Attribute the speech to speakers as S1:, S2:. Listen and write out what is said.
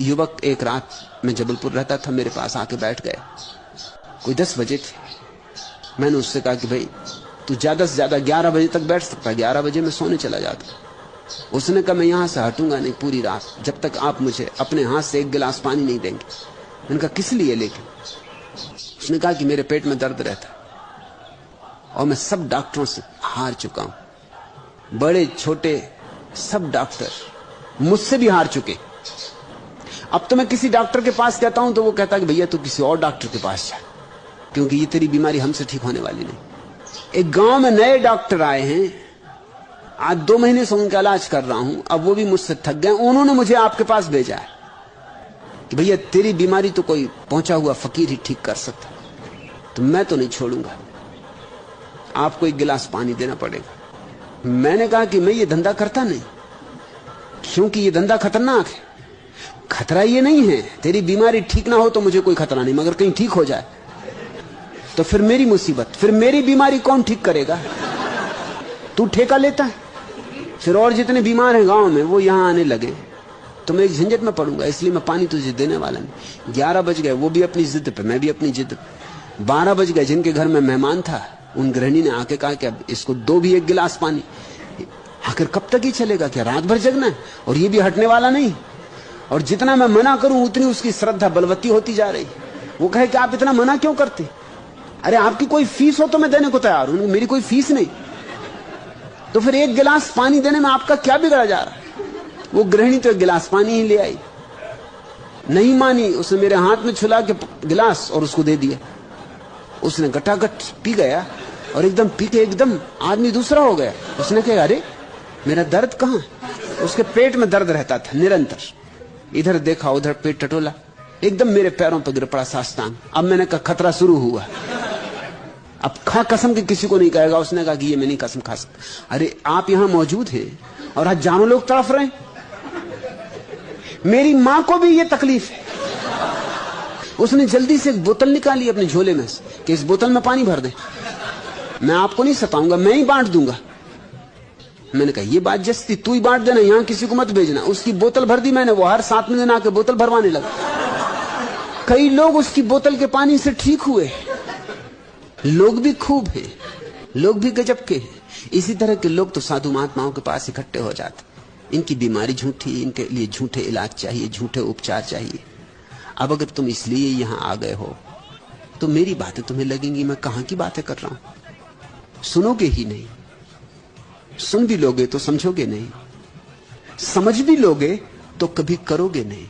S1: युवक एक रात में जबलपुर रहता था, मेरे पास आके बैठ गया। कोई 10 बजे थे। मैंने उससे कहा कि भाई तू ज्यादा से ज्यादा 11 बजे तक बैठ सकता। 11 बजे मैं सोने चला जाता। उसने कहा मैं यहां से हटूंगा नहीं पूरी रात जब तक आप मुझे अपने हाथ से एक गिलास पानी नहीं देंगे। मैंने कहा किस लिए? लेकिन उसने कहा कि मेरे पेट में दर्द रहता है और मैं सब डॉक्टरों से हार चुका हूं। बड़े छोटे सब डॉक्टर मुझसे भी हार चुके। अब तो मैं किसी डॉक्टर के पास कहता हूं तो वो कहता कि भैया तू किसी और डॉक्टर के पास जा, क्योंकि ये तेरी बीमारी हमसे ठीक होने वाली नहीं। एक गांव में नए डॉक्टर आए हैं, आज 2 महीने से उनका इलाज कर रहा हूं। अब वो भी मुझसे थक गए। उन्होंने मुझे आपके पास भेजा है कि भैया तेरी बीमारी तो कोई पहुंचा हुआ फकीर ही ठीक कर सकता, तो मैं तो नहीं छोड़ूंगा, आपको एक गिलास पानी देना पड़ेगा। मैंने कहा कि मैं ये धंधा करता नहीं, क्योंकि ये धंधा खतरनाक है। खतरा ये नहीं है तेरी बीमारी ठीक ना हो तो मुझे कोई खतरा नहीं, मगर कहीं ठीक हो जाए तो फिर मेरी मुसीबत, फिर मेरी बीमारी कौन ठीक करेगा? तू ठेका लेता है, फिर और जितने बीमार हैं गांव में वो यहां आने लगे तो मैं एक झंझट में पड़ूंगा। इसलिए मैं पानी तुझे देने वाला नहीं। 11 बज गए, वो भी अपनी जिद पे, मैं भी अपनी जिद पे। 12 बज गए, जिनके घर में मेहमान था उन गृहिणी ने आके कहा कि अब इसको दो भी एक गिलास पानी। आखिर कब तक ही चलेगा? क्या रात भर जगना है? और ये भी हटने वाला नहीं। और जितना मैं मना करूं उतनी उसकी श्रद्धा बलवती होती जा रही। वो कहे कि आप इतना मना क्यों करते? अरे आपकी कोई फीस हो तो मैं देने को तैयार हूं, मेरी कोई फीस नहीं। तो फिर एक गिलास पानी देने में आपका क्या बिगड़ा जा रहा है? वो गृहिणी तो एक गिलास पानी ही ले आई, नहीं मानी। उसने मेरे हाथ में छुला के गिलास और उसको दे दिया। उसने गटागट पी गया और एकदम पी के एकदम आदमी दूसरा हो गया। उसने कहा अरे मेरा दर्द कहां? उसके पेट में दर्द रहता था निरंतर। इधर देखा उधर पेट टटोला, एकदम मेरे पैरों पर गिर पड़ा साष्टांग। अब मैंने कहा खतरा शुरू हुआ। अब खा कसम के किसी को नहीं कहेगा। उसने कहा कि ये मैं नहीं कसम खा सकता। अरे आप यहां मौजूद हैं और हजारों लोग तड़फ रहे हैं। मेरी मां को भी ये तकलीफ है। उसने जल्दी से एक बोतल निकाली अपने झोले में से कि इस बोतल में पानी भर दे, मैं आपको नहीं सताऊंगा, मैं ही बांट दूंगा। मैंने कहा ये बात जस्ती, तू ही बांट देना, यहां किसी को मत भेजना। उसकी बोतल भर दी मैंने। वो हर 7 दिन आके बोतल भरवाने लगा। कई लोग उसकी बोतल के पानी से ठीक हुए। लोग भी खूब हैं, लोग भी गजब के हैं। इसी तरह के लोग तो साधु महात्माओं के पास इकट्ठे हो जाते। इनकी बीमारी झूठी, इनके लिए झूठे इलाज चाहिए, झूठे उपचार चाहिए। अब अगर तुम इसलिए यहां आ गए हो तो मेरी बातें तुम्हें लगेंगी मैं कहां की बातें कर रहा हूं। सुनोगे ही नहीं। सुन भी लोगे तो समझोगे नहीं, समझ भी लोगे तो कभी करोगे नहीं।